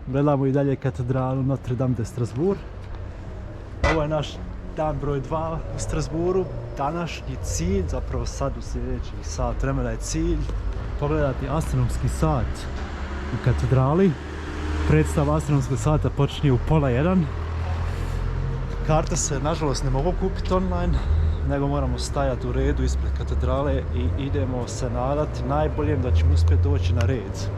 Gledamo i dalje katedralu Notre Dame de Strasbourg. Ovo je naš dan broj 2 u Strasbourgu. Današnji cilj, zapravo sad u sljedećih sat vremena je cilj pogledati astronomski sat u katedrali. Predstava astronomskog sata počinje u 12:30. Karte se nažalost ne mogu kupiti online, nego moramo stajati u redu ispred katedrale i idemo se nadati najboljem da ćemo uspjeti doći na red.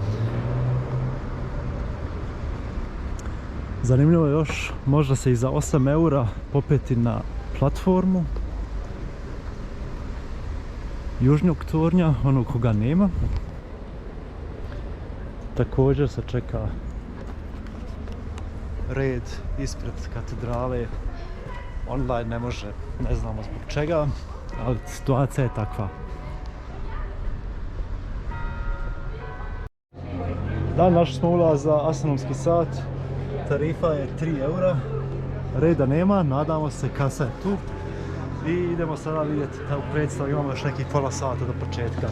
Zanimljivo je još, možda se i za 8 eura popeti na platformu južnjeg tornja, onog koga nema. Također se čeka red ispred katedrale. Online ne može, ne znamo zbog čega, ali situacija je takva. Da, našli smo ulaz za astronomski sat. Tarifa je 3 eura. Reda nema, nadamo se, kasa je tu. I idemo sada vidjeti da u predstavu imamo još nekih pola sata do početka.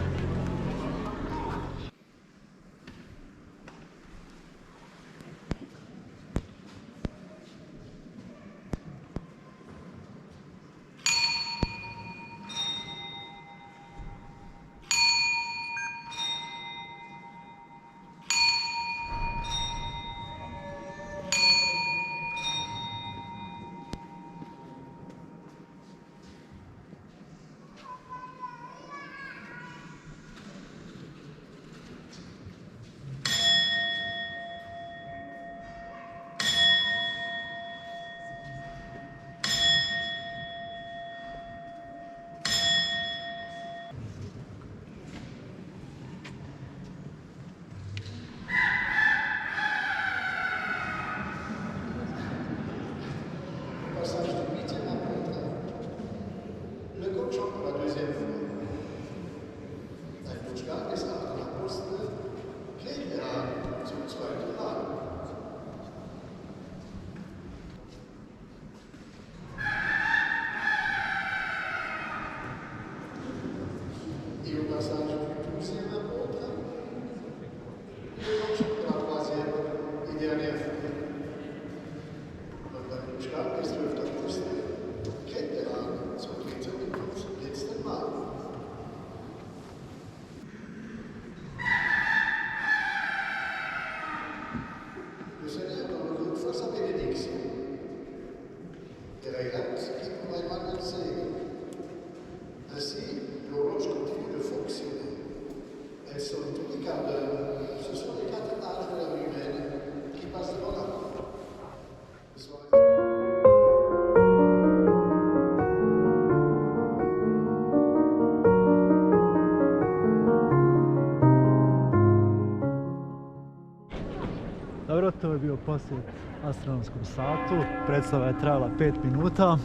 Dobro, to je bio posjet astronomskom satu. Predstava je trajala 5 minuta.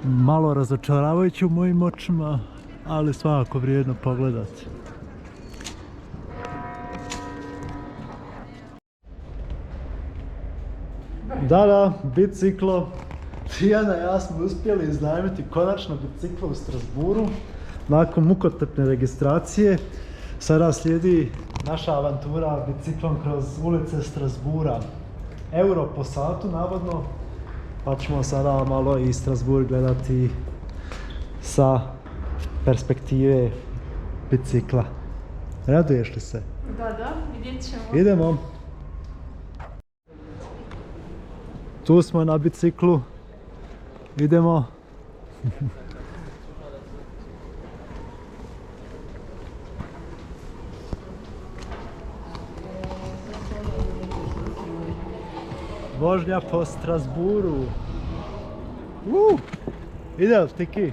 Malo razočaravajući u mojim očima, ali svakako vrijedno pogledati. Da, biciklo. Tijana i ja smo uspjeli iznajmiti konačno biciklo u Strasbourgu. Nakon mukotrpne registracije, sada slijedi naša avantura biciklom kroz ulice Strasbourga. Euro po satu, navodno, pa ćemo sada malo i Strasbourg gledati sa perspektive bicikla. Raduješ li se? Da, vidjet ćemo. Idemo. Tu smo na biciklu. Idemo. Vožnja po Strasbourgu. Ideš, Tiki?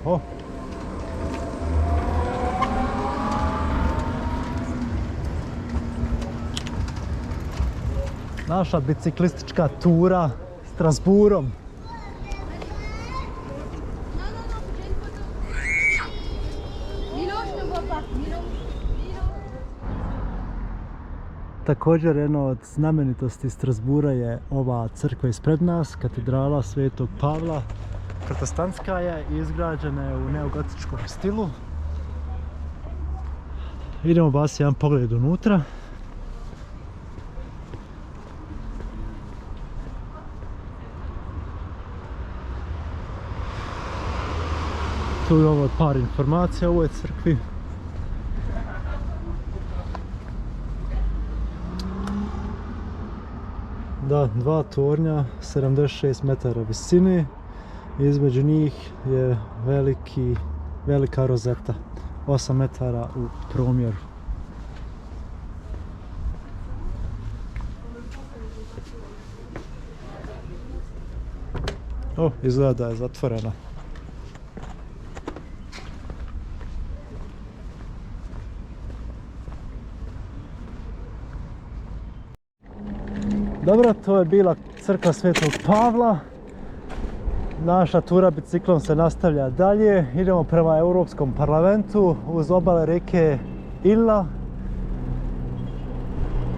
Oh. Naša biciklistička tura Strasbourgom. Također jedno od znamenitosti Strasbura je ova crkva ispred nas, katedrala Svetog Pavla. Protestantska je i izgrađena je u neogotičkom stilu. Idemo baciti jedan pogled unutra. Tu je ovo par informacija o ovoj crkvi. Da, dva tornja, 76 metara visine. Između njih je velika rozeta, 8 metara u promjeru. Izgleda da je zatvorena. Dobro, to je bila crkva Svetog Pavla. Naša tura biciklom se nastavlja dalje. Idemo prema Europskom parlamentu uz obale rijeke Illa.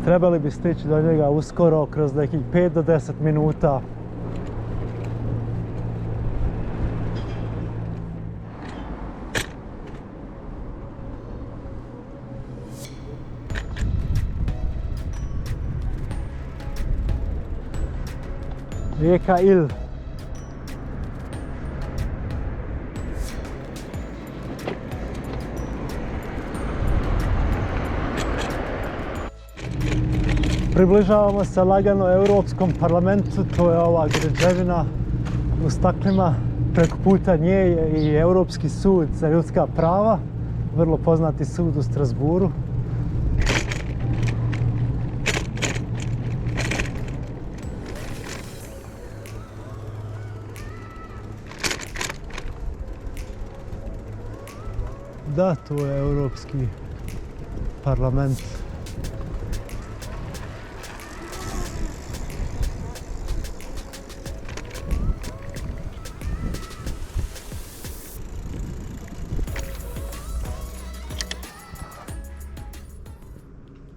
Trebali bi stići do njega uskoro kroz nekih 5 do 10 minuta. Rijeka Ill. Približavamo se lagano Europskom parlamentu, to je ova građevina u staklima. Preko puta nje je i Europski sud za ljudska prava, vrlo poznati sud u Strasburu. Da, to je Europski parlament.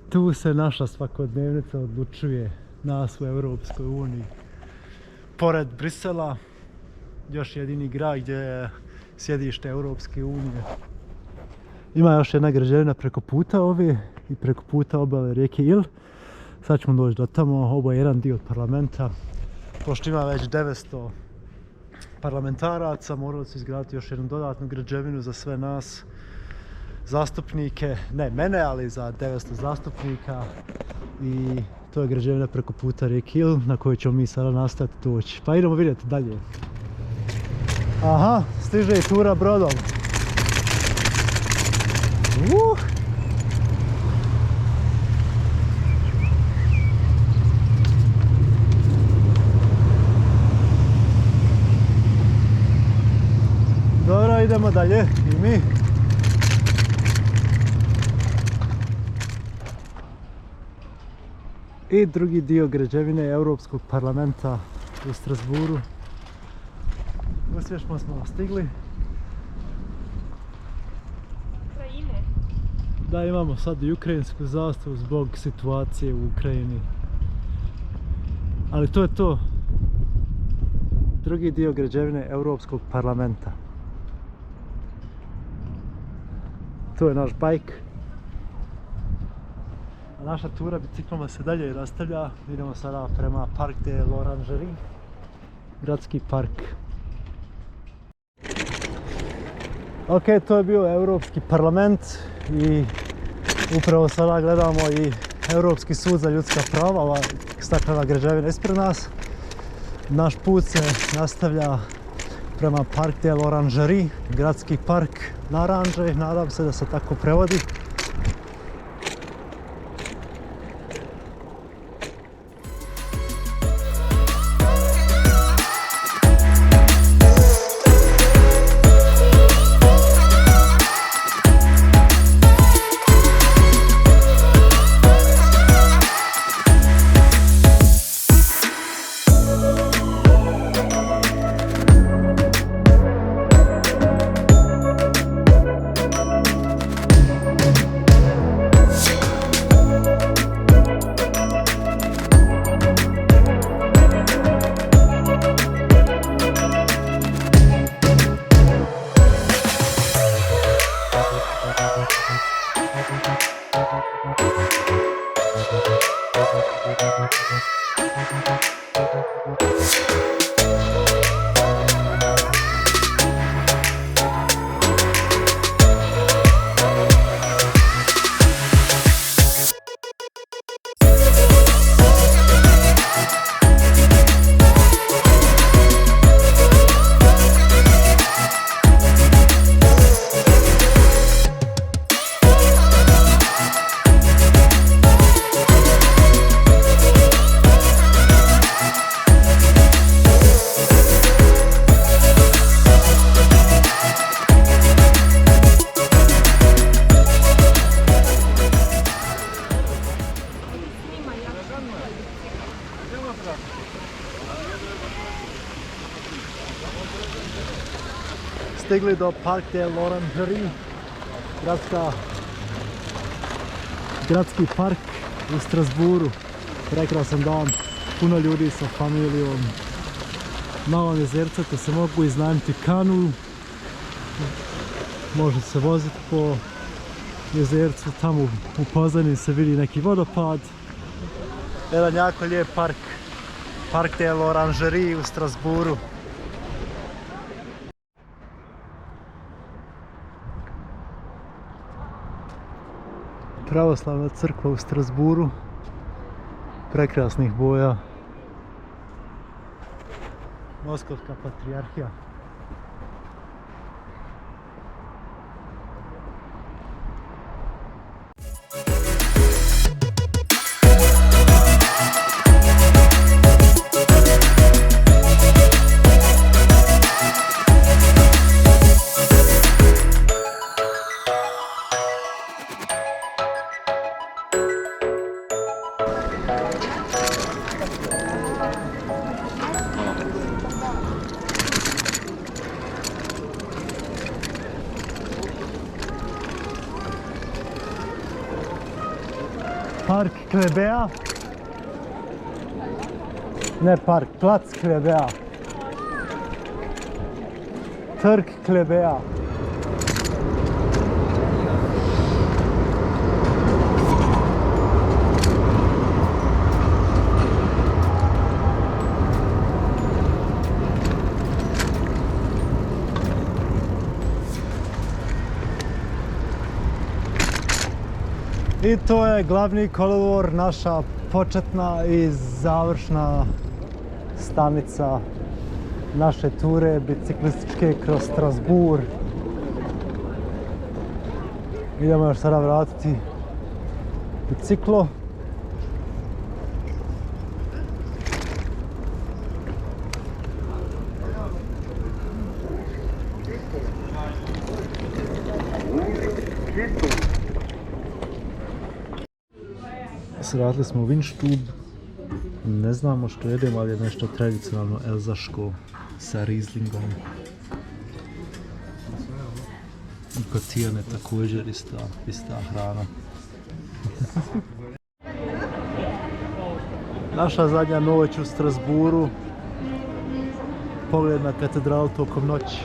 Tu se naša svakodnevnica odlučuje, nas u Europskoj uniji. Pored Brisela, još jedini grad gdje je sjedište Europske unije. Ima još jedna građevina preko puta ove i preko puta obale rijeke Ill. Sad ćemo doći do tamo, ovo je jedan dio parlamenta. Pošto ima već 900 parlamentaraca, morali su izgraditi još jednu dodatnu građevinu za sve nas zastupnike, ne mene, ali za 900 zastupnika. I to je građevina preko puta rijeke Ill na kojoj ćemo mi sada nastaviti doći. Pa idemo vidjeti dalje. Aha, stiže i tura brodom. Dobro, idemo dalje i mi. I drugi dio građevine Europskog parlamenta u Strasburu. Uspješno smo stigli. Da, imamo sad i ukrajinsku zastavu zbog situacije u Ukrajini. Ali to je to. Drugi dio građevine Europskog parlamenta. To je naš bajk. A naša tura bicikloma se dalje nastavlja. Idemo sada prema Parc de l'Orangerie, gradski park. Ok, to je bio Europski parlament i upravo sada gledamo i Europski sud za ljudska prava, ova staklena građevina ispred nas. Naš put se nastavlja prema Parc de l'Orangerie, gradski park naranđe, nadam se da se tako prevodi. Stigli do Parc de l'Orangerie, gradski park u Strasburu. Prekrasan dan, puno ljudi sa familijom. Malo jezerca, te se mogu iznajmiti kanu. Može se voziti po jezercu, tamo u pozadini se vidi neki vodopad. Jedan jako lijep park, Parc de l'Orangerie u Strasburu. Pravoslavna crkva u Strasburu, prekrasnih boja. Moskovska patrijarhija. Park Klebea. Ne park, plac Klebea. Trg Klebea. I to je glavni kolodvor, naša početna i završna stanica naše ture biciklističke kroz Strasbourg. Idemo još sada vratiti biciklo. Vratili smo u Windstube, ne znamo što jedemo, ali je nešto tradicionalno elzaško sa Rieslingom. I kotijane također ista hrana. Naša zadnja noć u Strasburu, pogled na katedralu tokom noći.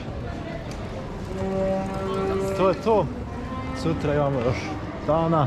To je to, sutra imamo još dana.